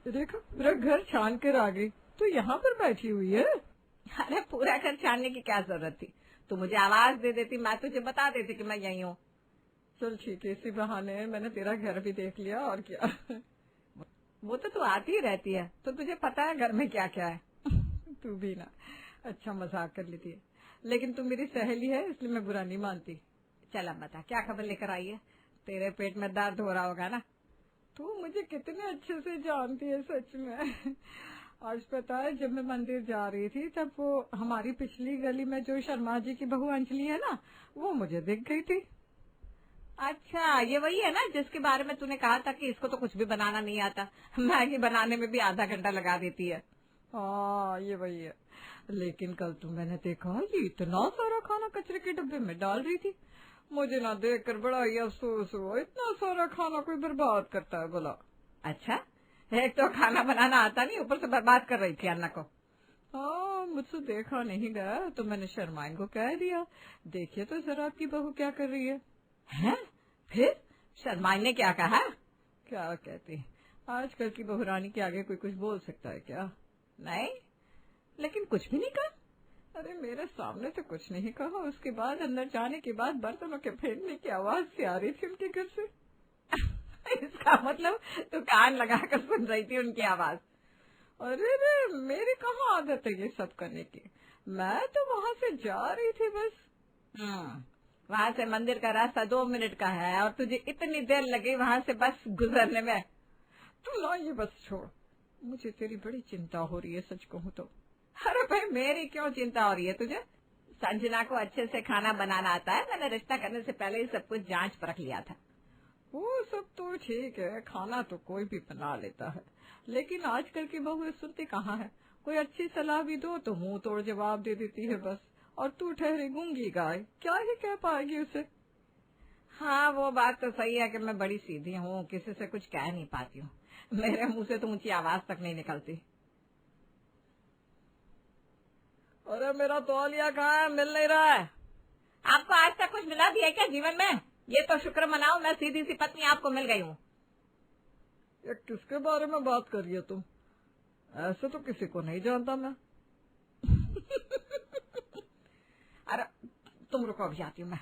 देखो पूरा घर छान कर आ गई, तो यहाँ पर बैठी हुई है। अरे पूरा घर छानने की क्या जरूरत थी? तू मुझे आवाज दे देती, मैं तुझे बता देती कि मैं यही हूँ। चल ठीक है, इसी बहाने मैंने तेरा घर भी देख लिया, और क्या। वो तो तू आती ही रहती है, तो तुझे पता है घर में क्या क्या है। तू भी ना अच्छा मजाक कर लेती है, लेकिन तू मेरी सहेली है इसलिए मैं बुरा नहीं मानती। चल अब बता, क्या खबर लेकर आई है? तेरे पेट में दर्द हो रहा होगा ना। तू मुझे कितने अच्छे से जानती है सच में। आज पता है, जब मैं मंदिर जा रही थी तब वो हमारी पिछली गली में जो शर्मा जी की बहू अंजलि है ना, वो मुझे दिख गई थी। अच्छा, ये वही है ना जिसके बारे में तूने कहा था कि इसको तो कुछ भी बनाना नहीं आता, मैगी बनाने में भी आधा घंटा लगा देती है। हाँ ये वही है, लेकिन कल तो मैंने देखा ये इतना सारा खाना कचरे के डब्बे में डाल रही थी। मुझे ना देखकर बड़ा ही अफसोस हुआ, इतना सारा खाना कोई बर्बाद करता है भला। अच्छा, एक तो खाना बनाना आता नहीं, ऊपर से बर्बाद कर रही थी अन्ना को। हाँ, मुझसे देखा नहीं गया तो मैंने शर्माइन को कह दिया, देखिए तो जरा आपकी बहू क्या कर रही है। हैं? फिर शर्माइन ने क्या कहा? क्या कहती, आजकल की बहुरानी के आगे कोई कुछ बोल सकता है क्या? नहीं, लेकिन कुछ भी नहीं कहा। अरे मेरे सामने तो कुछ नहीं कहा, उसके बाद अंदर जाने के बाद बर्तनों के फेंकने की आवाज से आ रही थी उनके घर से। इसका मतलब तू कान लगाकर सुन रही थी उनकी आवाज? अरे रे, मेरी कहाँ आदत है ये सब करने की, मैं तो वहाँ से जा रही थी बस। वहाँ से मंदिर का रास्ता 2 मिनट का है और तुझे इतनी देर लगी वहाँ से बस गुजरने में। तू ना ये बस छोड़, मुझे तेरी बड़ी चिंता हो रही है सच कहूँ तो। अरे भाई, मेरी क्यों चिंता हो रही है तुझे? संजना को अच्छे से खाना बनाना आता है, मैंने रिश्ता करने से पहले ही सब कुछ जांच परख लिया था। वो सब तो ठीक है, खाना तो कोई भी बना लेता है, लेकिन आजकल की बहू सुनती कहाँ है। कोई अच्छी सलाह भी दो तो मुंह तोड़ जवाब दे देती है बस, और तू ठहरी गूंगी गाय, क्या ही कह पाएगी उसे। हाँ, वो बात तो सही है कि मैं बड़ी सीधी हूँ, किसी से कुछ कह नहीं पाती हूँ, मेरे मुंह से तो ऊंची आवाज तक नहीं निकलती। अरे मेरा तौलिया कहाँ है, मिल नहीं रहा है। आपको आज तक कुछ मिला भी है क्या जीवन में? ये तो शुक्र मनाओ मैं सीधी सी पत्नी आपको मिल गई हूँ। ये किसके बारे में बात कर रही है तुम? ऐसे तो किसी को नहीं जानता मैं। अरे तुम रुको, अभी आती हूँ मैं।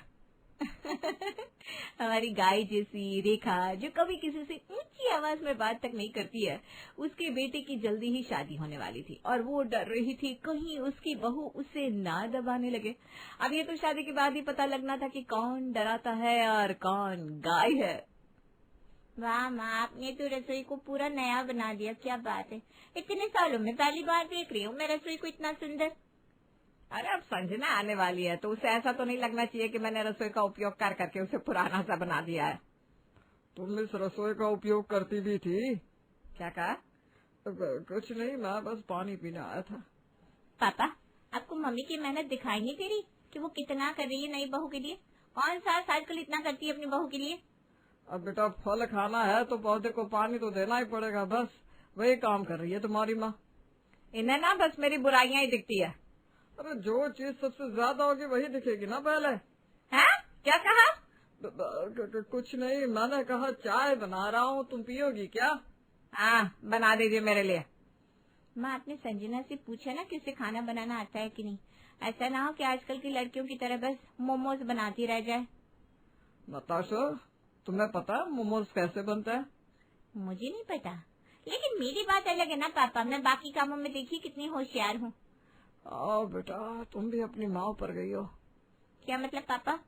हमारी गाय जैसी रेखा, जो कभी किसी से ऊंची आवाज में बात तक नहीं करती है, उसके बेटे की जल्दी ही शादी होने वाली थी और वो डर रही थी कहीं उसकी बहू उसे ना दबाने लगे। अब ये तो शादी के बाद ही पता लगना था कि कौन डराता है और कौन गाय है। वाह माँ, आपने तो रसोई को पूरा नया बना दिया, क्या बात है। इतने सालों में पहली बार देख रही हूँ मैं रसोई को इतना सुंदर। अरे अब संजना आने वाली है तो उसे ऐसा तो नहीं लगना चाहिए कि मैंने रसोई का उपयोग कर करके उसे पुराना सा बना दिया है। तुम इस रसोई का उपयोग करती भी थी? क्या कहा? कुछ नहीं, मैं बस पानी पीने आया था। पापा, आपको मम्मी की मेहनत दिखाई नहीं दे रही कि वो कितना कर रही है नई बहू के लिए? कौन सा आजकल इतना करती है अपनी बहू के लिए? अब बेटा फल खाना है तो पौधे को पानी तो देना ही पड़ेगा, बस वही काम कर रही है तुम्हारी माँ। इन्हें ना बस मेरी बुराइयां ही दिखती है। अरे जो चीज सबसे ज्यादा होगी वही दिखेगी ना पहले। हैं? क्या कहा? कुछ नहीं, मैंने कहा चाय बना रहा हूँ, तुम पियोगी क्या? हाँ, बना दीजिए मेरे लिए। माँ, आपने संजना से पूछा ना कि उसे खाना बनाना आता है कि नहीं? ऐसा ना हो कि आजकल की लड़कियों की तरह बस मोमोज बनाती रह जाए। नताशा, तुम्हें पता है मोमोज कैसे बनता है? मुझे नहीं पता, लेकिन मेरी बात अलग है ना पापा, मैं बाकी कामों में देखिए कितनी होशियार हूँ। बेटा तुम भी अपनी माँ पर गई हो। क्या मतलब पापा?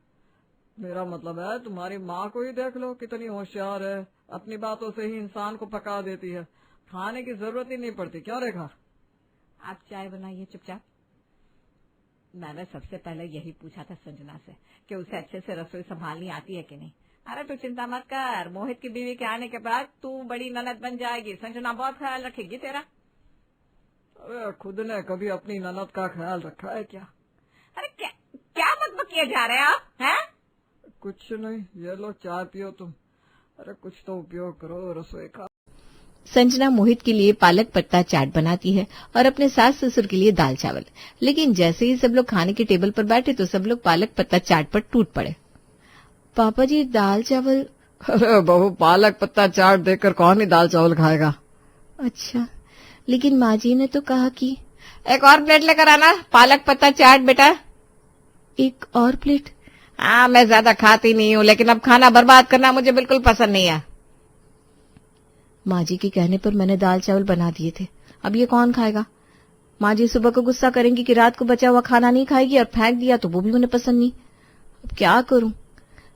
मेरा मतलब है तुम्हारी माँ को ही देख लो, कितनी होशियार है, अपनी बातों से ही इंसान को पका देती है, खाने की जरूरत ही नहीं पड़ती। क्या रेखा? आप चाय बनाइए चुपचाप। मैंने सबसे पहले यही पूछा था संजना से कि उसे अच्छे से रसोई संभालनी आती है कि नहीं। अरे तू चिंता मत कर, मोहित की बीवी के आने के बाद तू बड़ी ननद बन जाएगी, संजना बहुत ख्याल रखेगी तेरा। अरे खुद ने कभी अपनी ननद का ख्याल रखा है क्या? अरे क्या मतलब किए जा रहे हैं आप? हैं? कुछ नहीं, ये लो चाय पियो तुम। अरे कुछ तो उपयोग करो रसोई का। संजना मोहित के लिए पालक पत्ता चाट बनाती है और अपने सास ससुर के लिए दाल चावल, लेकिन जैसे ही सब लोग खाने के टेबल पर बैठे तो सब लोग पालक पत्ता चाट पर टूट पड़े। पापा जी दाल चावल? अरे बहू, पालक पत्ता चाट देखकर कौन ही दाल चावल खाएगा? अच्छा, लेकिन माँ जी ने तो कहा कि एक और प्लेट लेकर आना, पालक पत्ता चाट बेटा। एक और प्लेट? हाँ, मैं ज्यादा खाती नहीं हूँ, लेकिन अब खाना बर्बाद करना मुझे बिल्कुल पसंद नहीं है। माँ जी के कहने पर मैंने दाल चावल बना दिए थे। अब ये कौन खाएगा? माँ जी सुबह को गुस्सा करेंगी कि रात को बचा हुआ खाना नहीं खाएगी, और फेंक दिया तो वो भी उन्हें पसंद नहीं। अब क्या करूं?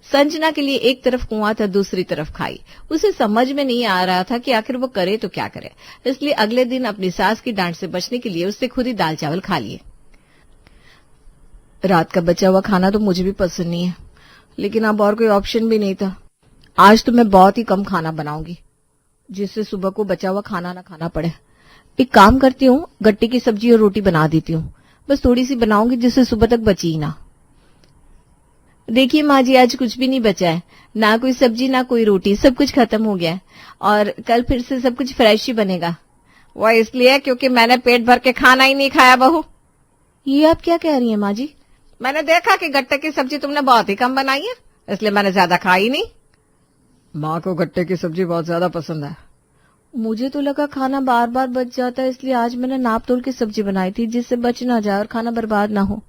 संजना के लिए एक तरफ कुआं था, दूसरी तरफ खाई। उसे समझ में नहीं आ रहा था कि आखिर वो करे तो क्या करे। इसलिए अगले दिन अपनी सास की डांट से बचने के लिए उससे खुद ही दाल चावल खा लिए। रात का बचा हुआ खाना तो मुझे भी पसंद नहीं है, लेकिन अब और कोई ऑप्शन भी नहीं था। आज तो मैं बहुत ही कम खाना बनाऊंगी, जिससे सुबह को बचा हुआ खाना ना खाना पड़े। एक काम करती हूँ, गट्टे की सब्जी और रोटी बना देती हूँ। बस थोड़ी सी बनाऊंगी, जिससे सुबह तक बची ही ना। देखिए माँ जी, आज कुछ भी नहीं बचा है, ना कोई सब्जी ना कोई रोटी, सब कुछ खत्म हो गया है, और कल फिर से सब कुछ फ्रेश ही बनेगा। वो इसलिए क्योंकि मैंने पेट भर के खाना ही नहीं खाया बहू। ये आप क्या कह रही हैं माँ जी? मैंने देखा कि गट्टे की सब्जी तुमने बहुत ही कम बनाई है, इसलिए मैंने ज्यादा खाई नहीं। माँ को गट्टे की सब्जी बहुत ज्यादा पसंद है। मुझे तो लगा खाना बार बार बच जाता है, इसलिए आज मैंने नाप तोल की सब्जी बनाई थी, जिससे बच ना जाए और खाना बर्बाद ना हो।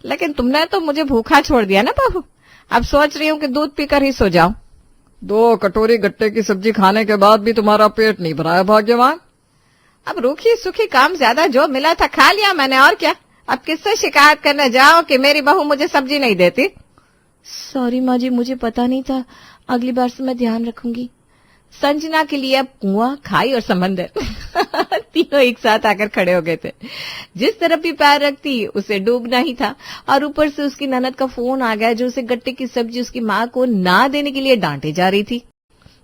लेकिन तुमने तो मुझे भूखा छोड़ दिया ना बहू। अब सोच रही हूँ कि दूध पीकर ही सो जाऊं। 2 कटोरी गट्टे की सब्जी खाने के बाद भी तुम्हारा पेट नहीं भरा है भाग्यवान। अब रूखी सूखी काम ज्यादा, जो मिला था खा लिया मैंने, और क्या। अब किससे शिकायत करने जाओ कि मेरी बहू मुझे सब्जी नहीं देती। सॉरी माँ जी, मुझे पता नहीं था, अगली बार से मैं ध्यान रखूंगी। संजना के लिए अब कुआं, खाई और समंदर तीनों एक साथ आकर खड़े हो गए थे। जिस तरफ भी पैर रखती उसे डूबना ही था, और ऊपर से उसकी ननद का फोन आ गया, जो उसे गट्टे की सब्जी उसकी माँ को ना देने के लिए डांटे जा रही थी।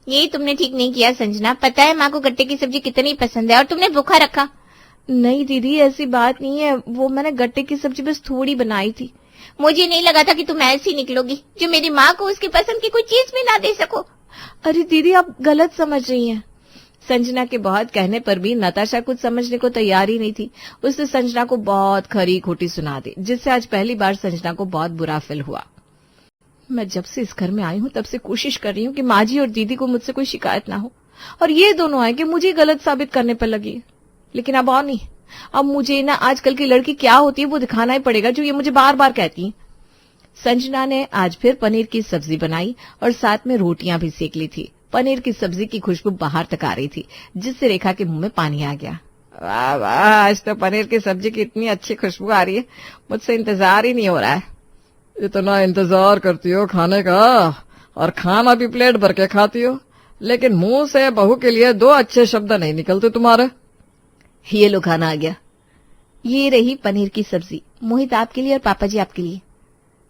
ये तुमने ठीक नहीं किया संजना, पता है माँ को गट्टे की सब्जी कितनी पसंद है, और तुमने भूखा रखा। नहीं दीदी, ऐसी बात नहीं है, वो मैंने गट्टे की सब्जी बस थोड़ी बनाई थी। मुझे नहीं लगा था कि तुम ऐसी निकलोगी, जो मेरी माँ को उसकी पसंद की कोई चीज भी ना दे सको। अरे दीदी, आप गलत समझ रही हैं। संजना के बहुत कहने पर भी नताशा कुछ समझने को तैयार ही नहीं थी। उसने संजना को बहुत खरी खोटी सुना दी, जिससे आज पहली बार संजना को बहुत बुरा फील हुआ। मैं जब से इस घर में आई हूँ, तब से कोशिश कर रही हूँ कि माँ जी और दीदी को मुझसे कोई शिकायत ना हो, और ये दोनों आए कि मुझे गलत साबित करने पर लगी। लेकिन अब और नहीं, अब मुझे ना आजकल की लड़की क्या होती है वो दिखाना ही पड़ेगा, जो ये मुझे बार बार कहती है। संजना ने आज फिर पनीर की सब्जी बनाई और साथ में रोटियां भी सेक ली थी। पनीर की सब्जी की खुशबू बाहर तक आ रही थी, जिससे रेखा के मुंह में पानी आ गया। वाह वाह, आज तो पनीर की सब्जी की इतनी अच्छी खुशबू आ रही है, मुझसे इंतजार ही नहीं हो रहा है। इतना इंतजार करती हो खाने का, और खाना भी प्लेट भर के खाती हो, लेकिन मुंह से बहू के लिए 2 अच्छे शब्द नहीं निकलते तुम्हारे। ये लो, खाना आ गया। ये रही पनीर की सब्जी, मोहित आपके लिए और पापा जी आपके लिए।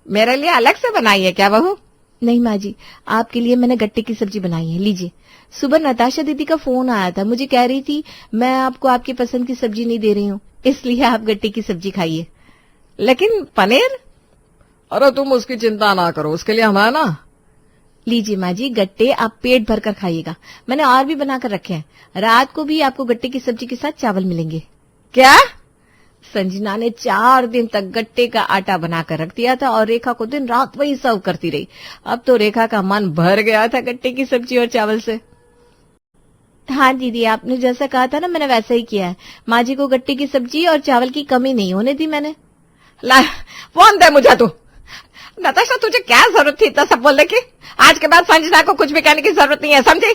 मेरे लिए अलग से बनाई है क्या बहू? नहीं माँ जी, आपके लिए मैंने गट्टे की सब्जी बनाई है, लीजिए। सुबह नताशा दीदी का फोन आया था, मुझे कह रही थी मैं आपको आपकी पसंद की सब्जी नहीं दे रही हूँ, इसलिए आप गट्टे की सब्जी खाइए। लेकिन पनीर? अरे तुम उसकी चिंता ना करो, उसके लिए हम है ना। लीजिए माँ जी, गट्टे आप पेट भर कर खाइएगा, मैंने और भी बनाकर रखे हैं। रात को भी आपको गट्टे की सब्जी के साथ चावल मिलेंगे। क्या? संजना ने 4 दिन तक गट्टे का आटा बनाकर रख दिया था, और रेखा को दिन रात वही सर्व करती रही। अब तो रेखा का मन भर गया था गट्टे की सब्जी और चावल से। हाँ दीदी, आपने जैसा कहा था ना, मैंने वैसा ही किया है। माँ जी को गट्टे की सब्जी और चावल की कमी नहीं होने दी मैंने। ला फोन दे मुझे तू। नताशा, तुझे क्या जरूरत थी इतना सब बोलने की? आज के बाद संजना को कुछ भी कहने की जरूरत नहीं है, समझी?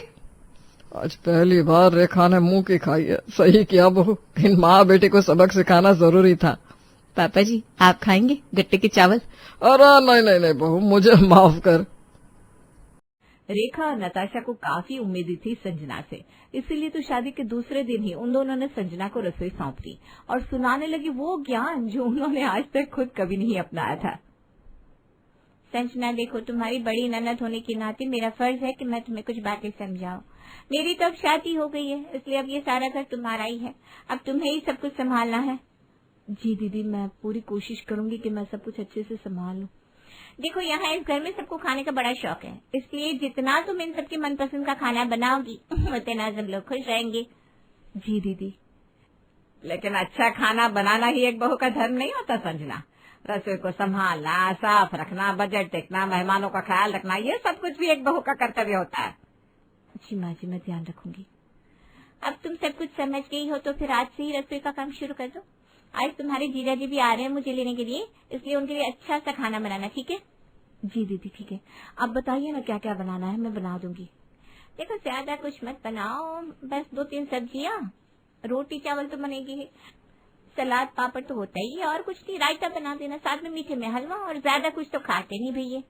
आज पहली बार रेखा ने मुंह की खाई है। सही किया बहू, इन माँ बेटी को सबक सिखाना जरूरी था। पापा जी, आप खाएंगे गट्टे के चावल? अरे नहीं नहीं नहीं बहू, मुझे माफ कर। रेखा और नताशा को काफी उम्मीदें थी संजना से, इसीलिए तो शादी के दूसरे दिन ही उन दोनों ने संजना को रसोई सौंप दी और सुनाने लगी वो ज्ञान जो उन्होंने आज तक खुद कभी नहीं अपनाया था। संजना देखो, तुम्हारी बड़ी ननद होने के नाते मेरा फर्ज है कि मैं तुम्हें कुछ बातें समझाऊं। मेरी तो अब शादी हो गई है, इसलिए अब ये सारा घर तुम्हारा ही है, अब तुम्हें ही सब कुछ संभालना है। जी दीदी, मैं पूरी कोशिश करूंगी कि मैं सब कुछ अच्छे से संभाल लूं। देखो, यहाँ इस घर में सबको खाने का बड़ा शौक है, इसलिए जितना तुम इन सबके मनपसंद का खाना बनाओगी उतना सब लोग खुश रहेंगे। जी दीदी। लेकिन अच्छा खाना बनाना ही एक बहू का धर्म नहीं होता संजना। रसोई को संभालना, साफ रखना, बजट देखना, मेहमानों का ख्याल रखना, ये सब कुछ भी एक बहू का कर्तव्य होता है। जी माँ जी, मैं ध्यान रखूंगी। अब तुम सब कुछ समझ गई हो तो फिर आज से ही रसोई का काम शुरू कर दो। आज तुम्हारे जीजा जी भी आ रहे हैं मुझे लेने के लिए, इसलिए उनके लिए अच्छा सा खाना बनाना, ठीक है? जी दीदी ठीक है, आप बताइए ना क्या क्या बनाना है, मैं बना दूंगी। देखो ज्यादा कुछ मत बनाओ, बस 2-3 सब्जियां, रोटी चावल तो बनेगी ही, सलाद पापड़ तो होता ही है, और कुछ नहीं, रायता बना देना, साथ में मीठे में हलवा, और ज्यादा कुछ तो खाते नहीं भैया।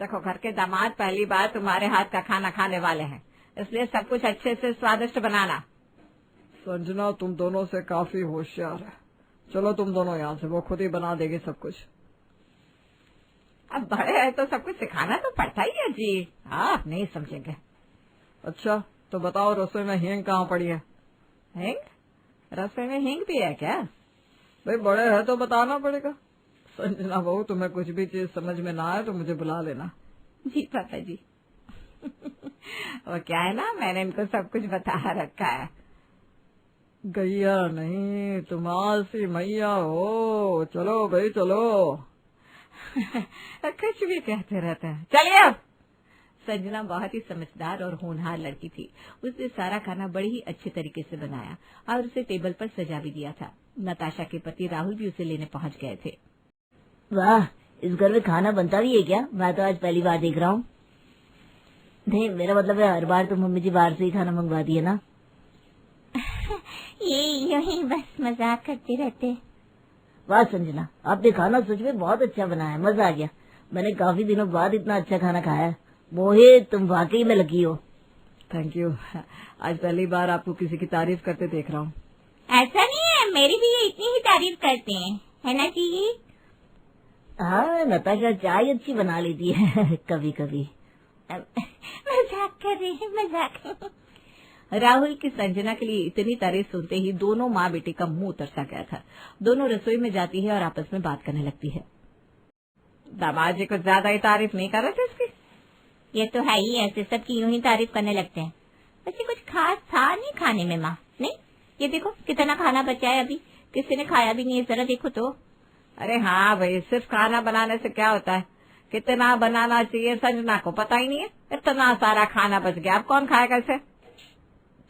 देखो घर के दामाद पहली बार तुम्हारे हाथ का खाना खाने वाले हैं, इसलिए सब कुछ अच्छे से स्वादिष्ट बनाना। संजना तुम दोनों से काफी होशियार है, चलो तुम दोनों यहाँ से, वो खुद ही बना देगी सब कुछ। अब बड़े हैं तो सब कुछ सिखाना तो पड़ता ही है जी, आप नहीं समझेंगे। अच्छा तो बताओ रसोई में हींग कहाँ पड़ी है? हींग? रसोई में हींग भी है क्या? भाई बड़े हैं तो बताना पड़ेगा। संजना बहू तुम्हें कुछ भी चीज समझ में ना आए तो मुझे बुला लेना। जी पापा जी। और क्या है ना, मैंने इनको सब कुछ बता रखा है। गैया नहीं तुम आलसी मैया हो, चलो भाई चलो। कुछ भी कहते रहते हैं, चलिए अब। संजना बहुत ही समझदार और होनहार लड़की थी। उसने सारा खाना बड़े ही अच्छे तरीके से बनाया और उसे टेबल पर सजा भी दिया था। नताशा के पति राहुल भी उसे लेने पहुंच गए थे। वाह, इस घर में खाना बनता भी है क्या? मैं तो आज पहली बार देख रहा हूँ। नहीं मेरा मतलब है हर बार तो मम्मी जी बाहर से ही खाना मंगवा दिए ना। ये यही बस मजाक करते रहते। वाह संजना, आपने खाना सच में बहुत अच्छा बनाया है, मजा आ गया। मैंने काफी दिनों बाद इतना अच्छा खाना खाया है। मोहित तुम वाकई में लकी हो। थैंक यू, आज पहली बार आपको किसी की तारीफ करते देख रहा हूँ। ऐसा नहीं है, मेरी भी ये इतनी ही तारीफ करते हैं, है ना जी? हाँ नताशा चाय अच्छी बना लेती है कभी कभी। मजाक कर रहे हैं, मजाक। राहुल की संजना के लिए इतनी तारीफ सुनते ही दोनों माँ बेटे का मुंह तरसा गया था। दोनों रसोई में जाती है और आपस में बात करने लगती है। दामाद जी कुछ ज्यादा ही तारीफ नहीं कर रहे थे इसकी? ये तो है ही, ऐसे सबकी यूं ही तारीफ करने लगते हैं। वैसे कुछ खास था नहीं खाने में माँ। नहीं, ये देखो कितना खाना बचा है, अभी किसी ने खाया भी नहीं है, जरा देखो तो। अरे हाँ भाई, सिर्फ खाना बनाने से क्या होता है, कितना बनाना चाहिए संजना को पता ही नहीं है। इतना सारा खाना बच गया, अब कौन खाएगा इसे?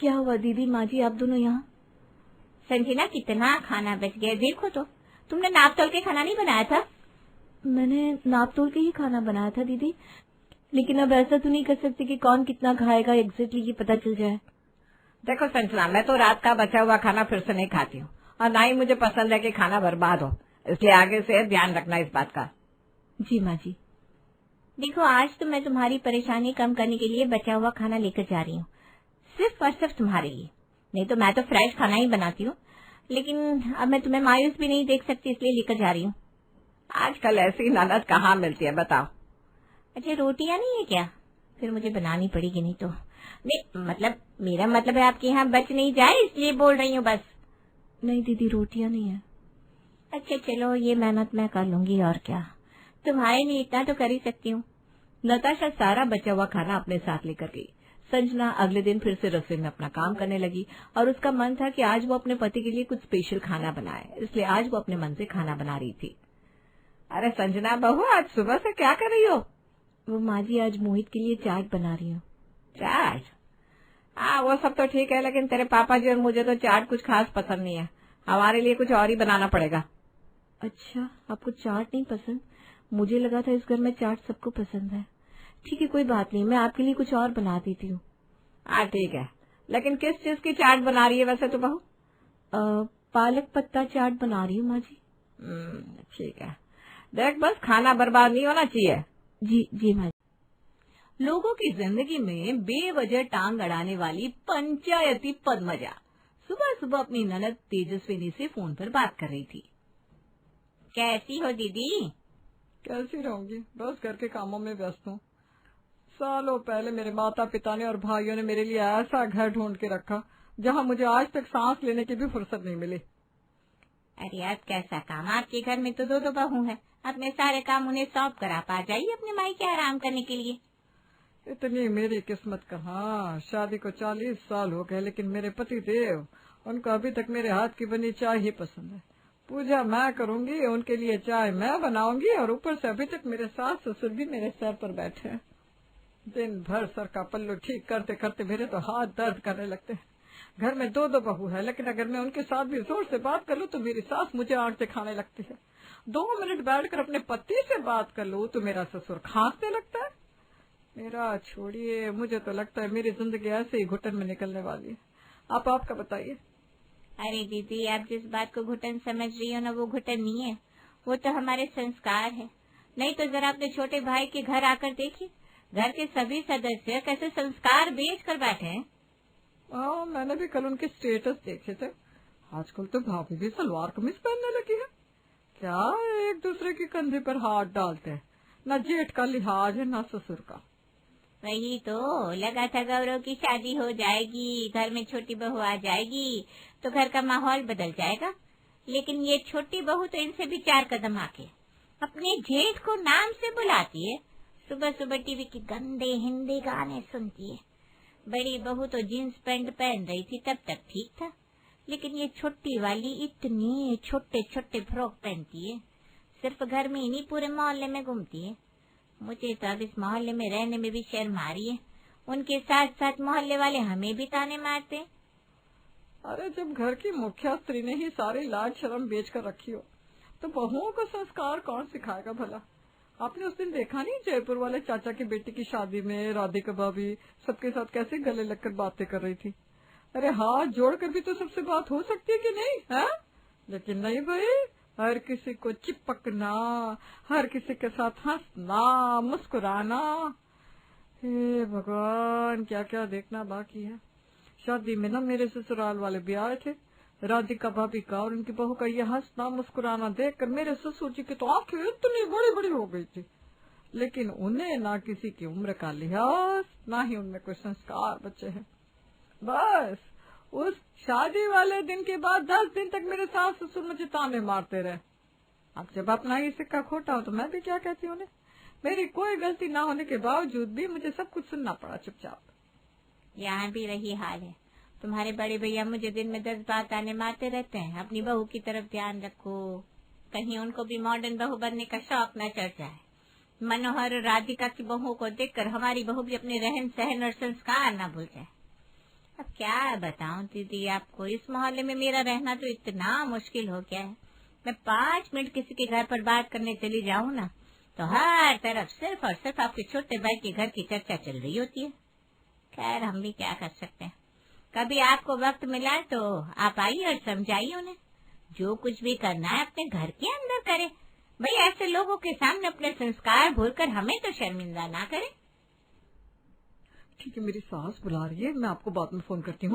क्या हुआ दीदी, माँ जी आप दोनों यहाँ? संजना कितना खाना बच गया, देखो तो। तुमने नाप तोल के खाना नहीं बनाया था? मैंने नाप तोल के ही खाना बनाया था दीदी, लेकिन अब ऐसा तो नहीं कर सकती कि कौन कितना खाएगा एग्जैक्टली ये पता चल जाए। देखो संजना, मैं तो रात का बचा हुआ खाना फिर से नहीं खाती हूँ, और ना ही मुझे पसंद है कि खाना बर्बाद हो, इसलिए आगे से ध्यान रखना इस बात का। जी माँ जी। देखो आज तो मैं तुम्हारी परेशानी कम करने के लिए बचा हुआ खाना लेकर जा रही हूँ, सिर्फ और सिर्फ तुम्हारे लिए। नहीं तो मैं तो फ्रेश खाना ही बनाती हूँ, लेकिन अब मैं तुम्हें मायूस भी नहीं देख सकती, इसलिए लेकर जा रही हूँ। आजकल ऐसी ननद कहाँ मिलती है बताओ? अच्छा रोटियां नहीं है क्या? फिर मुझे बनानी पड़ेगी, नहीं तो। नहीं मतलब मेरा मतलब है आपके यहाँ बच नहीं जाए, इसलिए बोल रही हूँ बस। नहीं दीदी रोटियां नहीं है। अच्छा चलो, ये मेहनत मैं कर लूंगी, और क्या, तुम्हारे लिए इतना तो कर ही सकती हूँ। नताशा सारा बचा हुआ खाना अपने साथ लेकर गई। संजना अगले दिन फिर से रसोई में अपना काम करने लगी और उसका मन था कि आज वो अपने पति के लिए कुछ स्पेशल खाना बनाए, इसलिए आज वो अपने मन से खाना बना रही थी। अरे संजना बहू, आज सुबह से क्या कर रही हो? वो माँ जी आज मोहित के लिए चाट बना रही हूँ। चाट? हाँ वो सब तो ठीक है, लेकिन तेरे पापा जी और मुझे तो चाट कुछ खास पसंद नहीं है, हमारे लिए कुछ और ही बनाना पड़ेगा। अच्छा आपको चाट नहीं पसंद? मुझे लगा था इस घर में चाट सबको पसंद है। ठीक है कोई बात नहीं, मैं आपके लिए कुछ और बना देती हूँ। हाँ ठीक है, लेकिन किस चीज की चाट बना रही है वैसे तो बहू? पालक पत्ता चाट बना रही हूँ माँ जी। ठीक है, देख बस खाना बर्बाद नहीं होना चाहिए। जी जी माँ जी। लोगों की जिंदगी में बेवजह टांग अड़ाने वाली पंचायती पद्मजा सुबह सुबह अपनी ननद तेजस्विनी से फोन पर बात कर रही थी। कैसी हो दीदी? कैसी रहूंगी, बस घर के कामों में व्यस्त हूँ। सालों पहले मेरे माता पिता ने और भाइयों ने मेरे लिए ऐसा घर ढूंढ के रखा जहाँ मुझे आज तक सांस लेने की भी फुर्सत नहीं मिली। अरे यार कैसा काम, आपके घर में तो दो बहू है, अपने सारे काम उन्हें सौंप कर आप आ जाइए अपने मायके आराम करने के लिए। इतनी मेरी किस्मत कहाँ, शादी को 40 साल हो गए, लेकिन मेरे पति देव, उनको अभी तक मेरे हाथ की बनी चाय ही पसंद है। पूजा मैं करूंगी, उनके लिए चाय मैं बनाऊंगी, और ऊपर से अभी तक मेरे सास ससुर भी मेरे सर पर बैठे हैं। दिन भर सर का पल्लू ठीक करते करते मेरे तो हाथ दर्द करने लगते हैं। घर में दो दो बहू है, लेकिन अगर मैं उनके साथ भी जोर से बात कर लूँ तो मेरी सास मुझे आंख दिखाने लगती है। 2 मिनट बैठकर अपने पति से बात कर लूँ तो मेरा ससुर खांसने लगता है। मेरा छोड़िए, मुझे तो लगता है मेरी जिंदगी ऐसे ही घुटन में निकलने वाली है। आपका बताइए। अरे दीदी, आप जिस बात को घुटन समझ रही हो ना, वो घुटन नहीं है, वो तो हमारे संस्कार है। नहीं तो जरा अपने छोटे भाई के घर आकर देखिए, घर के सभी सदस्य कैसे संस्कार बेच कर बैठे हैं। मैंने भी कल उनके स्टेटस देखे थे। आजकल तो भाभी भी सलवार कमीज पहनने लगी है। क्या एक दूसरे के कंधे पर हाथ डालते हैं। न जेठ का लिहाज है न ससुर का। वही तो लगा था गौरव की शादी हो जाएगी, घर में छोटी बहू आ जाएगी तो घर का माहौल बदल जाएगा। लेकिन ये छोटी बहू तो इनसे भी 4 कदम आके अपने जेठ को नाम से बुलाती है। सुबह सुबह टीवी के गंदे हिंदी गाने सुनती है। बड़ी बहू तो जींस पैंट पहन रही थी तब तक ठीक था, लेकिन ये छोटी वाली इतने छोटे छोटे फ्रॉक पहनती है। सिर्फ घर में ही नहीं, पूरे मोहल्ले में घूमती है। मुझे तो अब इस मोहल्ले में रहने में भी शर्म आ रही है। उनके साथ साथ मोहल्ले वाले हमें भी ताने मारते। अरे जब घर की मुखिया स्त्री ने ही सारी लाज शर्म बेच कर रखी हो तो बहुओं को संस्कार कौन सिखाएगा भला। आपने उस दिन देखा नहीं, जयपुर वाले चाचा की बेटी की शादी में राधिका भाभी सबके साथ कैसे गले लगकर बातें कर रही थी। अरे हाथ जोड़कर भी तो सबसे बात हो सकती है कि नहीं है? लेकिन नहीं भाई, हर किसी को चिपकना, हर किसी के साथ हंसना, मुस्कुराना। हे भगवान, क्या क्या देखना बाकी है। शादी में ना मेरे ससुराल वाले भी आए थे। राधिका भाभी का और उनकी बहू का ये हंसना मुस्कुराना देखकर मेरे ससुर जी की तो आंखें इतनी बड़ी बड़ी हो गई थी। लेकिन उन्हें ना किसी की उम्र का लिहाज, ना ही उनमें कोई संस्कार बचे हैं। बस उस शादी वाले दिन के बाद 10 दिन तक मेरे सास ससुर मुझे ताने मारते रहे। अब जब अपना ये सिक्का खोटा हो तो मैं भी क्या कहती हूँ उन्हें। मेरी कोई गलती ना होने के बावजूद भी मुझे सब कुछ सुनना पड़ा चुपचाप। यहाँ भी वही हाल है। तुम्हारे बड़े भैया मुझे दिन में 10 बार ताने मारते रहते हैं। अपनी बहू की तरफ ध्यान रखो, कहीं उनको भी मॉडर्न बहू बनने का शौक न चढ़ जाए। मनोहर और राधिका की बहू को देखकर हमारी बहू भी अपने रहन सहन और संस्कार न भूल जाए। अब क्या बताऊं दीदी आपको, इस मोहल्ले में मेरा रहना तो इतना मुश्किल हो गया है। मैं 5 मिनट किसी के घर पर बात करने चली जाऊं ना तो हर तरफ सिर्फ और सिर्फ आपके छोटे भाई के घर की चर्चा चल रही होती है। खैर, हम भी क्या कर सकते हैं। कभी आपको वक्त मिला तो आप आइए और समझाइए उन्हें। जो कुछ भी करना है अपने घर के अंदर करे भाई। ऐसे लोगों के सामने अपने संस्कार भूलकर हमें तो शर्मिंदा ना करें। ठीक है, मेरी सास बुला रही है, मैं आपको बाद में फोन करती हूँ।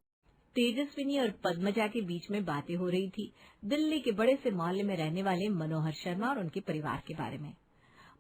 तेजस्विनी और पद्मजा के बीच में बातें हो रही थी दिल्ली के बड़े से मोहल्ले में रहने वाले मनोहर शर्मा और उनके परिवार के बारे में।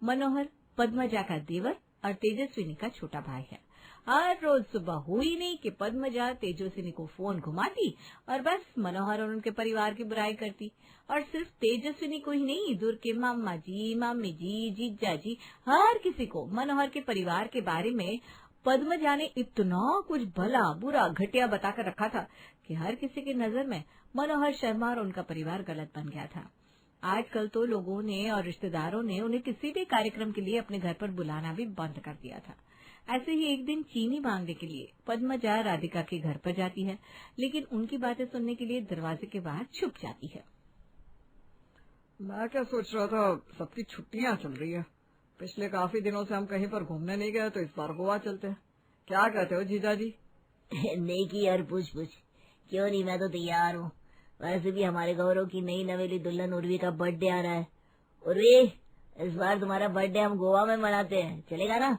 मनोहर पद्मजा का देवर और तेजस्विनी का छोटा भाई है। हर रोज सुबह हुई नहीं कि पद्मजा तेजस्विनी को फोन घुमाती और बस मनोहर और उनके परिवार की बुराई करती। और सिर्फ तेजस्विनी को ही नहीं, दूर के मामा जी, मामी जी, जीजा जी, हर किसी को मनोहर के परिवार के बारे में पद्मजा ने इतना कुछ भला बुरा घटिया बताकर रखा था कि हर किसी की नजर में मनोहर शर्मा और उनका परिवार गलत बन गया था। आजकल तो लोगों ने और रिश्तेदारों ने उन्हें किसी भी कार्यक्रम के लिए अपने घर पर बुलाना भी बंद कर दिया था। ऐसे ही एक दिन चीनी मांगने के लिए पद्मजा राधिका के घर पर जाती है, लेकिन उनकी बातें सुनने के लिए दरवाजे के बाहर छुप जाती है। मैं क्या सोच रहा था, सबकी छुट्टियां चल रही है। पिछले काफी दिनों से हम कहीं पर घूमने नहीं गए, तो इस बार गोवा चलते हैं। क्या कहते हो जीजा जी? नेकी और पूछ क्यों नहीं, मैं तो तैयार हूँ। वैसे भी हमारे गौरव की नई नवेली दुल्हन उर्वी का बर्थडे आ रहा है। उर्वी, इस बार तुम्हारा बर्थडे हम गोवा में मनाते हैं, चलेगा ना?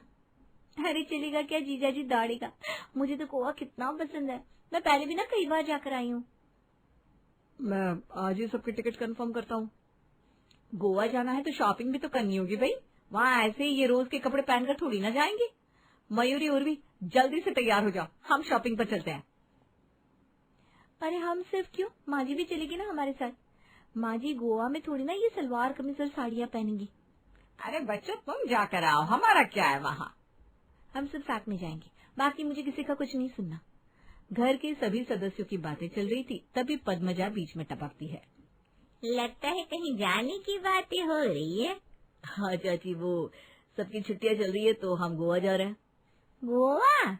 अरे चलेगा क्या जीजा जी, दाढ़ेगा। मुझे तो गोवा कितना पसंद है। मैं पहले भी ना कई बार जाकर आई हूँ। मैं आज ही सबकी टिकट कंफर्म करता हूँ। गोवा जाना है तो शॉपिंग भी तो करनी होगी भाई। वहाँ ऐसे ही ये रोज के कपड़े पहनकर थोड़ी ना जाएंगे। मयूरी उर्वी, जल्दी से तैयार हो जाओ, हम शॉपिंग पर चलते हैं। अरे हम सिर्फ क्यों, माँ जी भी चलेगी ना हमारे साथ। माँ जी गोवा में थोड़ी ना ये सलवार कमीज और साड़ियाँ पहनेंगी। अरे बच्चों, तुम जाकर आओ, हमारा क्या है वहाँ। हम सब साथ में जाएंगे, बाकी मुझे किसी का कुछ नहीं सुनना। घर के सभी सदस्यों की बातें चल रही थी, तभी पद्मजा बीच में टपकती है। लगता है कहीं जाने की बातें हो रही है। हाँ चाची, वो सबकी छुट्टियाँ चल रही है तो हम गोवा जा रहे हैं। गोवा?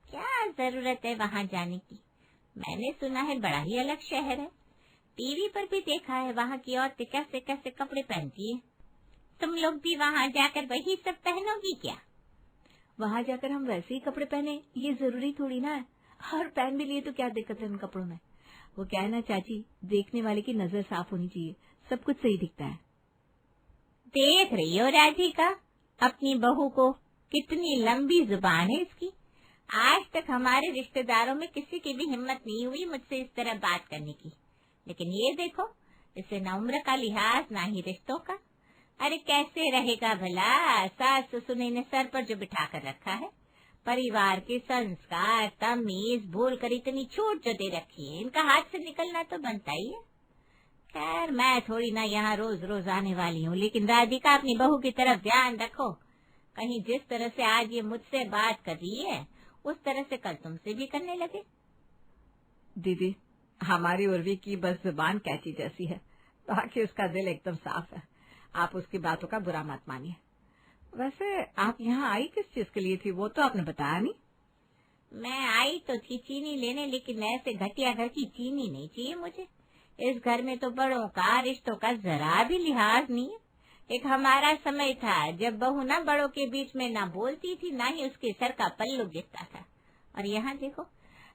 क्या जरूरत है वहाँ जाने की? मैंने सुना है बड़ा ही अलग शहर है। टीवी पर भी देखा है वहाँ की औरतें कैसे कैसे कपड़े पहनती है। तुम लोग भी वहाँ जाकर वही सब पहनोगी क्या? वहाँ जाकर हम वैसे ही कपड़े पहने ये जरूरी थोड़ी ना है, और पहन भी लिए तो क्या दिक्कत है उन कपड़ों में। वो क्या है ना चाची, देखने वाले की नजर साफ होनी चाहिए, सब कुछ सही दिखता है। देख रही हो राधिका अपनी बहू को, कितनी लंबी जुबान है इसकी। आज तक हमारे रिश्तेदारों में किसी की भी हिम्मत नहीं हुई मुझसे इस तरह बात करने की, लेकिन ये देखो, इसे न उम्र का लिहाज ना ही रिश्तों का। अरे कैसे रहेगा भला? सास ससुर ने सर पर जो बिठा कर रखा है, परिवार के संस्कार तमीज भूल कर इतनी छूट जो दे रखी है, इनका हाथ से निकलना तो बनता ही है। खैर मैं थोड़ी ना यहाँ रोज रोज आने वाली हूँ, लेकिन राधिका अपनी बहू की तरफ ध्यान रखो, कहीं जिस तरह से आज ये मुझसे बात कर रही है उस तरह से कल तुमसे भी करने लगे। दीदी, हमारी उर्वी की बस जुबान कैची जैसी है, बाकी उसका दिल एकदम साफ है। आप उसकी बातों का बुरा मत मानिए। वैसे आप यहाँ आई किस चीज के लिए थी, वो तो आपने बताया नहीं। मैं आई तो थी चीनी लेने, लेकिन ऐसे घटिया घर की चीनी नहीं चाहिए मुझे। इस घर में तो बड़ों का रिश्तों का जरा भी लिहाज नहीं है। एक हमारा समय था जब बहू ना बड़ों के बीच में ना बोलती थी, ना ही उसके सर का पल्लू गिरता था। और यहाँ देखो,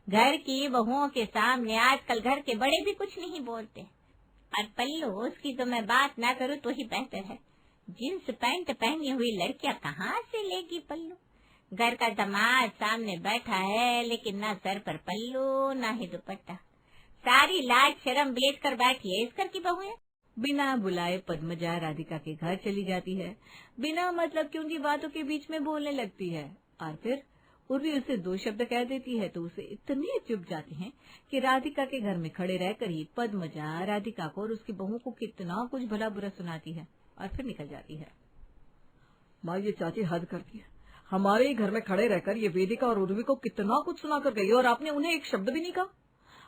घर की बहुओं के सामने आजकल घर के बड़े भी कुछ नहीं बोलते। और पल्लू, उसकी तो मैं बात ना करूँ तो ही बेहतर है। जींस पैंट पहनी हुई लड़कियां कहाँ से लेगी पल्लू? घर का दामाद सामने बैठा है, लेकिन ना सर पर पल्लू ना ही दुपट्टा, सारी लाज शर्म ब्लेड कर बैठी है इस घर की बहुएं। बिना बुलाए पद्मजा राधिका के घर चली जाती है, बिना मतलब की उनकी बातों के बीच में बोलने लगती है। और फिर उर्वी उसे 2 शब्द कह देती है तो उसे इतने चुप जाते हैं कि राधिका के घर में खड़े रहकर ही पद्मजा राधिका को और उसकी बहू को कितना कुछ भला बुरा सुनाती है और फिर निकल जाती है। माँ, ये चाची हद करती है। हमारे ही घर में खड़े रहकर ये वेदिका और उर्वी को कितना कुछ सुना कर गई और आपने उन्हें एक शब्द भी नहीं कहा।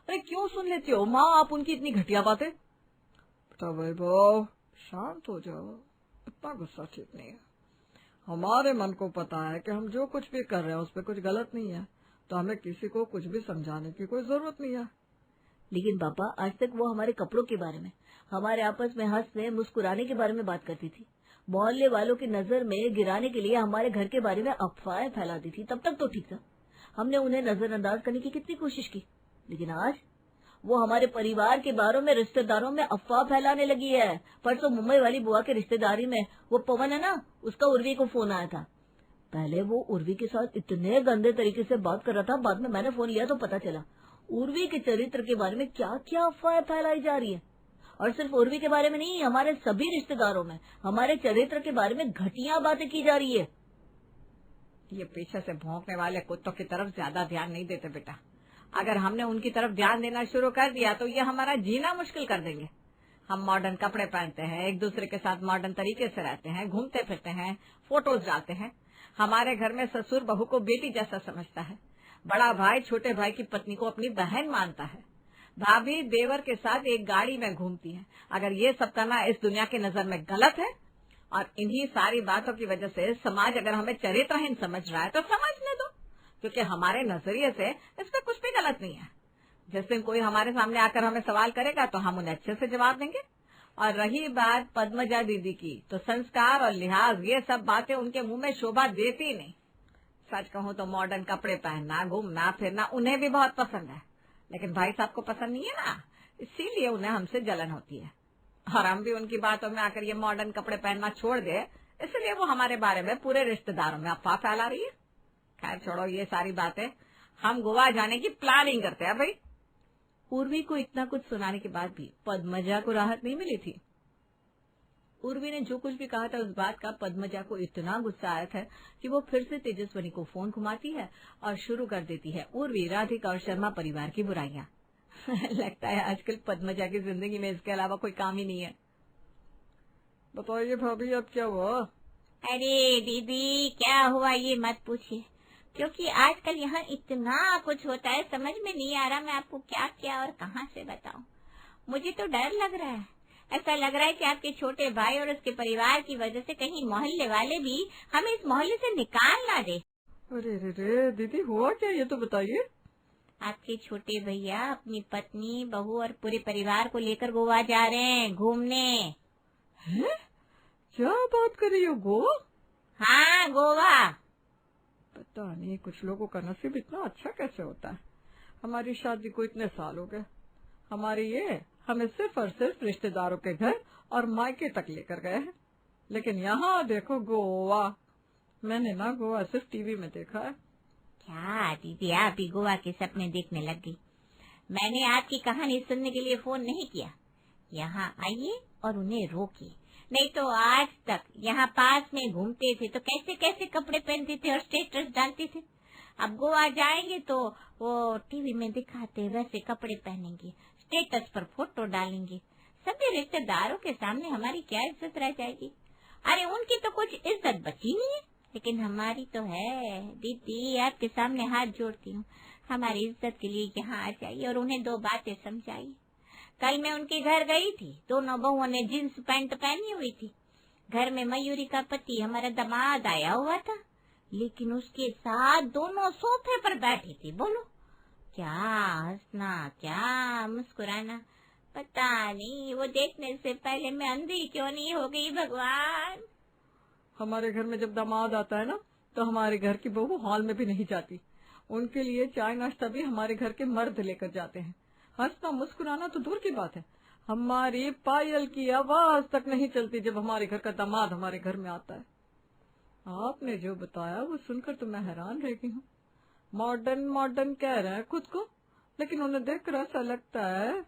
अरे क्यों सुन लेती हो माँ आप उनकी इतनी घटिया बातें? बेटा वैभव, शांत हो जाओ, इतना गुस्सा ठीक नहीं है। हमारे मन को पता है कि हम जो कुछ भी कर रहे हैं उसमें कुछ गलत नहीं है, तो हमें किसी को कुछ भी समझाने की कोई जरूरत नहीं है। लेकिन पापा, आज तक वो हमारे कपड़ों के बारे में, हमारे आपस में हंसने मुस्कुराने के बारे में बात करती थी, मोहल्ले वालों की नजर में गिराने के लिए हमारे घर के बारे में अफवाहें फैलाती थी। तब तक तो ठीक था, हमने उन्हें नजरअंदाज करने की कितनी कोशिश की, लेकिन आज वो हमारे परिवार के बारे में, रिश्तेदारों में अफवाह फैलाने लगी है। परसों मुंबई वाली बुआ के रिश्तेदारी में वो पवन है ना, उसका उर्वी को फोन आया था। पहले वो उर्वी के साथ इतने गंदे तरीके से बात कर रहा था, बाद में मैंने फोन लिया तो पता चला उर्वी के चरित्र के बारे में क्या क्या अफवाहें फैलाई जा रही है। और सिर्फ उर्वी के बारे में नहीं, हमारे सभी रिश्तेदारों में हमारे चरित्र के बारे में घटिया बातें की जा रही है। ये पीछे से भौंकने वाले कुत्तों की तरफ ज्यादा ध्यान नहीं देते बेटा। अगर हमने उनकी तरफ ध्यान देना शुरू कर दिया तो ये हमारा जीना मुश्किल कर देंगे। हम मॉडर्न कपड़े पहनते हैं, एक दूसरे के साथ मॉडर्न तरीके से रहते हैं, घूमते फिरते हैं, फोटोज डालते हैं। हमारे घर में ससुर बहू को बेटी जैसा समझता है, बड़ा भाई छोटे भाई की पत्नी को अपनी बहन मानता है, भाभी देवर के साथ एक गाड़ी में घूमती है। अगर ये सब करना इस दुनिया की नजर में गलत है और इन्हीं सारी बातों की वजह से समाज अगर हमें चरित्रहीन समझ रहा है तो समझने दो, क्योंकि हमारे नजरिए से इसमें कुछ भी गलत नहीं है। जिस दिन कोई हमारे सामने आकर हमें सवाल करेगा तो हम उन्हें अच्छे से जवाब देंगे। और रही बात पद्मजा दीदी की, तो संस्कार और लिहाज ये सब बातें उनके मुंह में शोभा देती नहीं। सच कहूँ तो मॉडर्न कपड़े पहनना, घूमना फिरना उन्हें भी बहुत पसंद है, लेकिन भाई साहब को पसंद नहीं है ना, इसीलिए उन्हें हमसे जलन होती है। और हम भी उनकी बातों में आकर ये मॉडर्न कपड़े पहनना छोड़ दे, इसलिए वो हमारे बारे में पूरे रिश्तेदारों में अफवाह फैला रही है। खैर छोड़ो ये सारी बातें, हम गोवा जाने की प्लानिंग करते हैं भाई। उर्वी को इतना कुछ सुनाने के बाद भी पद्मजा को राहत नहीं मिली थी। उर्वी ने जो कुछ भी कहा था उस बात का पद्मजा को इतना गुस्सा आया था कि वो फिर से तेजस्वनी को फोन घुमाती है और शुरू कर देती है उर्वी, राधिका और शर्मा परिवार की बुराइयां। लगता है आजकल पद्मजा की जिंदगी में इसके अलावा कोई काम ही नहीं है। बताइए भाभी अब क्या हुआ? अरे दीदी क्या हुआ ये मत पूछिए, क्योंकि आजकल यहाँ इतना कुछ होता है, समझ में नहीं आ रहा मैं आपको क्या क्या और कहाँ से बताऊं। मुझे तो डर लग रहा है, ऐसा लग रहा है कि आपके छोटे भाई और उसके परिवार की वजह से कहीं मोहल्ले वाले भी हमें इस मोहल्ले से निकाल ना दे। अरे रे रे दीदी हुआ क्या, ये तो बताइए। आपके छोटे भैया अपनी पत्नी, बहू और पूरे परिवार को लेकर गोवा जा रहे हैं घूमने। हैं? क्या बात कर रही हो, गोवा? हाँ, गोवा। पता नहीं कुछ लोगों का नसीब इतना अच्छा कैसे होता है। हमारी शादी को इतने साल हो गए, हमारी ये हमें सिर्फ और सिर्फ रिश्तेदारों के घर और मायके तक लेकर गए हैं, लेकिन यहाँ देखो गोवा। मैंने ना गोवा सिर्फ टीवी में देखा है। क्या दीदी, आप भी गोवा के सपने देखने लग गई? मैंने आपकी कहानी सुनने के लिए फोन नहीं किया। यहाँ आइए और उन्हें रोकिए, नहीं तो आज तक यहाँ पास में घूमते थे तो कैसे कैसे कपड़े पहनते थे और स्टेटस डालते थे। अब गोवा जाएंगे तो वो टीवी में दिखाते वैसे कपड़े पहनेंगे, स्टेटस पर फोटो डालेंगे। सभी रिश्तेदारों के सामने हमारी क्या इज्जत रह जाएगी? अरे उनकी तो कुछ इज्जत बची नहीं है, लेकिन हमारी तो है। दीदी, आपके सामने हाथ जोड़ती हूँ, हमारी इज्जत के लिए यहाँ आ जाइए और उन्हें दो बातें समझाइए। कल मैं उनके घर गई थी, दोनों बहुओं ने जींस पैंट पहनी हुई थी। घर में मयूरी का पति हमारा दामाद आया हुआ था, लेकिन उसके साथ दोनों सोफे पर बैठी थी। बोलो, क्या हंसना, क्या मुस्कुराना, पता नहीं वो देखने से पहले मैं अंधी क्यों नहीं हो गई भगवान। हमारे घर में जब दामाद आता है ना, तो हमारे घर की बहू हॉल में भी नहीं जाती। उनके लिए चाय नाश्ता भी हमारे घर के मर्द लेकर जाते हैं। हंसना मुस्कुराना तो दूर की बात है, हमारी पायल की आवाज तक नहीं चलती जब हमारे घर का दामाद हमारे घर में आता है। आपने जो बताया वो सुनकर तो मैं हैरान रह गई हूँ। मॉडर्न मॉडर्न कह रहे हैं खुद को, लेकिन उन्हें देखकर ऐसा लगता है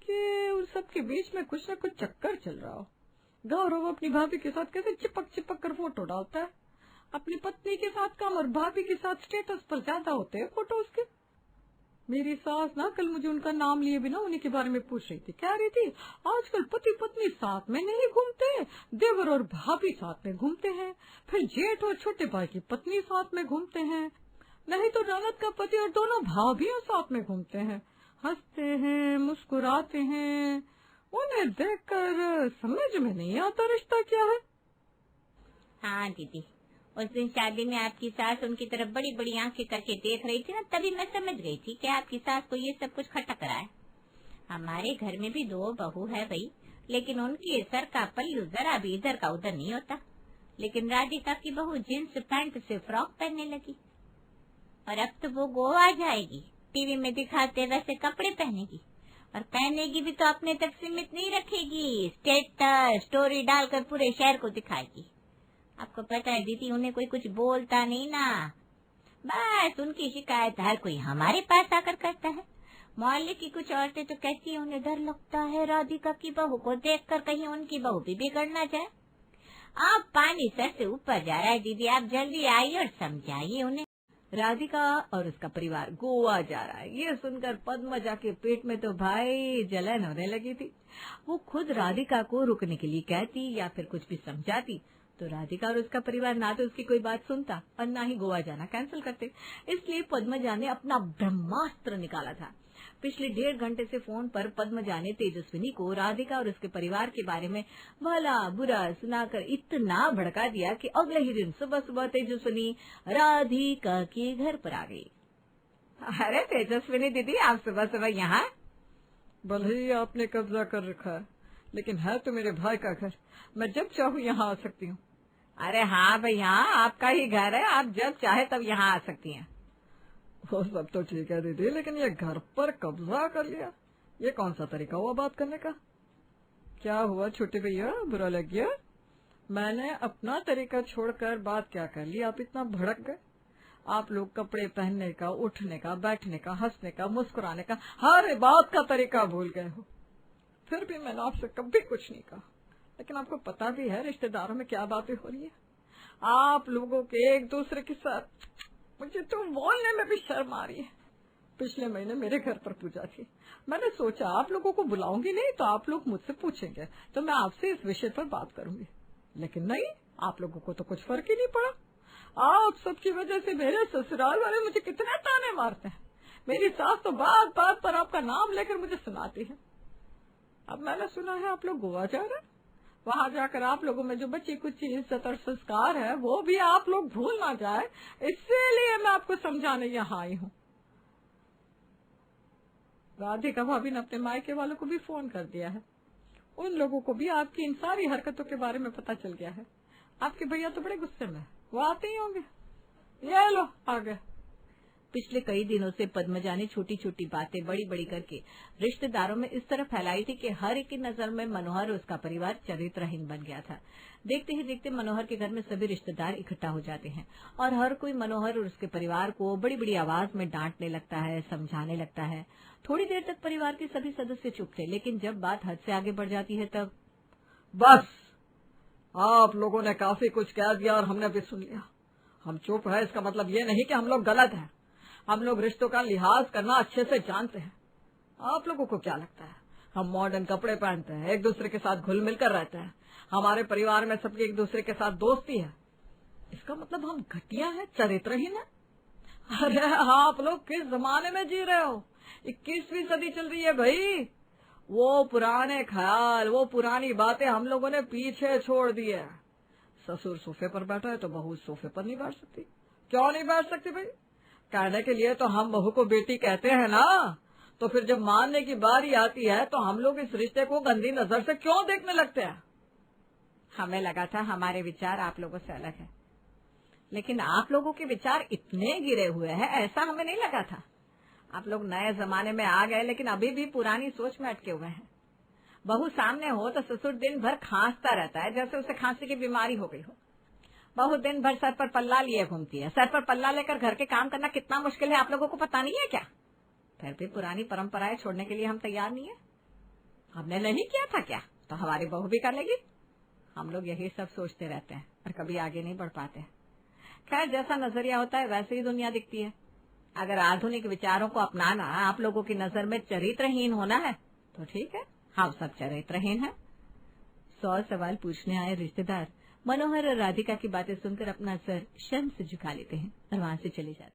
कि उन सबके बीच में कुछ न कुछ चक्कर चल रहा हो। गौरव अपनी भाभी के साथ कैसे चिपक चिपक कर फोटो डालता है, अपनी पत्नी के साथ कम और भाभी के साथ स्टेटस पर ज्यादा होते हैं फोटो उसके। मेरी सास ना कल मुझे उनका नाम लिए बिना उन्हीं के बारे में पूछ रही थी। कह रही थी आजकल पति पत्नी साथ में नहीं घूमते, देवर और भाभी साथ में घूमते हैं, फिर जेठ और छोटे भाई की पत्नी साथ में घूमते हैं, नहीं तो ननद का पति और दोनों भाभियां साथ में घूमते हैं, हंसते हैं, मुस्कुराते हैं। उन्हें देखकर समझ में नहीं आता रिश्ता क्या है। हाँ दीदी, उस दिन शादी में आपकी सास उनकी तरफ बड़ी बड़ी आंखें करके देख रही थी ना, तभी मैं समझ गई थी कि आपकी सास को ये सब कुछ खटक रहा है। हमारे घर में भी दो बहू है भाई, लेकिन उनके सर का पल्लू जरा भी इधर का उधर नहीं होता। लेकिन राधिका की बहू जींस पैंट से फ्रॉक पहनने लगी, और अब तो वो गोवा जाएगी, टीवी में दिखाते वैसे कपड़े पहनेगी, और पहनेगी भी तो अपने तक सीमित नहीं रखेगी, स्टेटस स्टोरी डालकर पूरे शहर को दिखाएगी। आपको पता है दीदी, उन्हें कोई कुछ बोलता नहीं ना, बस उनकी शिकायत हर कोई हमारे पास आकर करता है। मोहल्ले की कुछ औरतें तो कहती है उन्हें डर लगता है राधिका की बहू को देखकर कहीं उनकी बहू भी बिगड़ न जाए। अब पानी सर से ऊपर जा रहा है दीदी, आप जल्दी आइए और समझाइए उन्हें। राधिका और उसका परिवार गोवा जा रहा है, ये सुनकर पद्मजा के पेट में तो भाई जलन होने लगी थी। वो खुद राधिका को रुकने के लिए कहती या फिर कुछ भी समझाती, तो राधिका और उसका परिवार ना तो उसकी कोई बात सुनता और ना ही गोवा जाना कैंसिल करते। इसलिए पद्मजा ने अपना ब्रह्मास्त्र निकाला था। पिछले 1.5 घंटे से फोन पर पद्मजा ने तेजस्विनी को राधिका और उसके परिवार के बारे में भला बुरा सुनाकर इतना भड़का दिया कि अगले ही दिन सुबह सुबह तेजस्विनी राधिका के घर पर आ गई। अरे तेजस्विनी दीदी, आप सुबह सुबह यहाँ? भले ही आपने कब्जा कर रखा है, लेकिन है तो मेरे भाई का घर, मैं जब चाहूँ यहाँ आ सकती हूँ। अरे हाँ भैया, आपका ही घर है, आप जब चाहे तब यहाँ आ सकती हैं। वो सब तो ठीक है दीदी, लेकिन ये घर पर कब्जा कर लिया, ये कौन सा तरीका हुआ बात करने का? क्या हुआ छोटे भैया, बुरा लग गया? मैंने अपना तरीका छोड़कर बात क्या कर ली, आप इतना भड़क गए? आप लोग कपड़े पहनने का, उठने का, बैठने का, हंसने का, मुस्कुराने का, हर बात का तरीका भूल गए हो। फिर भी मैंने आपसे कभी कुछ नहीं कहा, लेकिन आपको पता भी है रिश्तेदारों में क्या बातें हो रही है। आप लोगों के एक दूसरे के साथ, मुझे तो बोलने में भी शर्म आ रही है। पिछले महीने मेरे घर पर पूजा थी, मैंने सोचा आप लोगों को बुलाऊंगी नहीं तो आप लोग मुझसे पूछेंगे तो मैं आपसे इस विषय पर बात करूंगी, लेकिन नहीं, आप लोगों को तो कुछ फर्क ही नहीं पड़ा। आप सबकी वजह से मेरे ससुराल वाले मुझे कितने ताने मारते हैं। मेरी सास तो बात बात पर आपका नाम लेकर मुझे सुनाती है। अब मैंने सुना है आप लोग गोवा जा रहे हैं, वहाँ जाकर आप लोगों में जो बची कुछ इज्जत और संस्कार है वो भी आप लोग भूल ना जाए, इसीलिए मैं आपको समझाने यहाँ आई हूँ। राधिका भाभी ने अपने मायके वालों को भी फोन कर दिया है। उन लोगों को भी आपकी इन सारी हरकतों के बारे में पता चल गया है। आपके भैया तो बड़े गुस्से में है, वो आते ही होंगे। ये लो आ गए। पिछले कई दिनों से पद्मजा ने छोटी छोटी बातें बड़ी बड़ी करके रिश्तेदारों में इस तरह फैलाई थी कि हर एक की नजर में मनोहर और उसका परिवार चरित्रहीन बन गया था। देखते ही देखते मनोहर के घर में सभी रिश्तेदार इकट्ठा हो जाते हैं और हर कोई मनोहर और उसके परिवार को बड़ी बड़ी आवाज में डांटने लगता है, समझाने लगता है। थोड़ी देर तक परिवार के सभी सदस्य चुप थे, लेकिन जब बात हद से आगे बढ़ जाती है तब बस आप लोगों ने काफी कुछ कह दिया और हमने भी सुन लिया। हम चुप है इसका मतलब ये नहीं कि हम लोग गलत हैं। हम लोग रिश्तों का लिहाज करना अच्छे से जानते हैं। आप लोगों को क्या लगता है हम मॉडर्न कपड़े पहनते हैं, एक दूसरे के साथ घुल मिलकर रहते हैं, हमारे परिवार में सबकी एक दूसरे के साथ दोस्ती है, इसका मतलब हम घटिया है, चरित्रहीन है? अरे आप लोग किस जमाने में जी रहे हो? 21वीं सदी चल रही है भाई। वो पुराने ख्याल, वो पुरानी बातें हम लोगों ने पीछे छोड़ दी है। ससुर सोफे पर बैठा है तो बहू सोफे पर नहीं बैठ सकती। क्यों नहीं बैठ सकती भाई? कहने के लिए तो हम बहू को बेटी कहते हैं ना, तो फिर जब मानने की बारी आती है तो हम लोग इस रिश्ते को गंदी नजर से क्यों देखने लगते हैं? हमें लगा था हमारे विचार आप लोगों से अलग है, लेकिन आप लोगों के विचार इतने गिरे हुए हैं ऐसा हमें नहीं लगा था। आप लोग नए जमाने में आ गए लेकिन अभी भी पुरानी सोच में अटके हुए हैं। बहू सामने हो तो ससुर दिन भर खांसता रहता है जैसे उसे खांसी की बीमारी हो गई हो। बहू दिन भर सर पर पल्ला लिए घूमती है। सर पर पल्ला लेकर घर के काम करना कितना मुश्किल है आप लोगों को पता नहीं है क्या? फिर भी पुरानी परंपराएं छोड़ने के लिए हम तैयार नहीं है। हमने नहीं किया था क्या तो हमारी बहू भी कर लेगी। हम लोग यही सब सोचते रहते हैं और कभी आगे नहीं बढ़ पाते। खैर जैसा नजरिया होता है वैसे ही दुनिया दिखती है। अगर आधुनिक विचारों को अपनाना आप लोगों की नजर में चरित्रहीन होना है तो ठीक है, हम सब चरित्रहीन हैं। 100 सवाल पूछने आए रिश्तेदार मनोहर और राधिका की बातें सुनकर अपना सर शर्म से झुका लेते हैं और वहां से चले जाते हैं।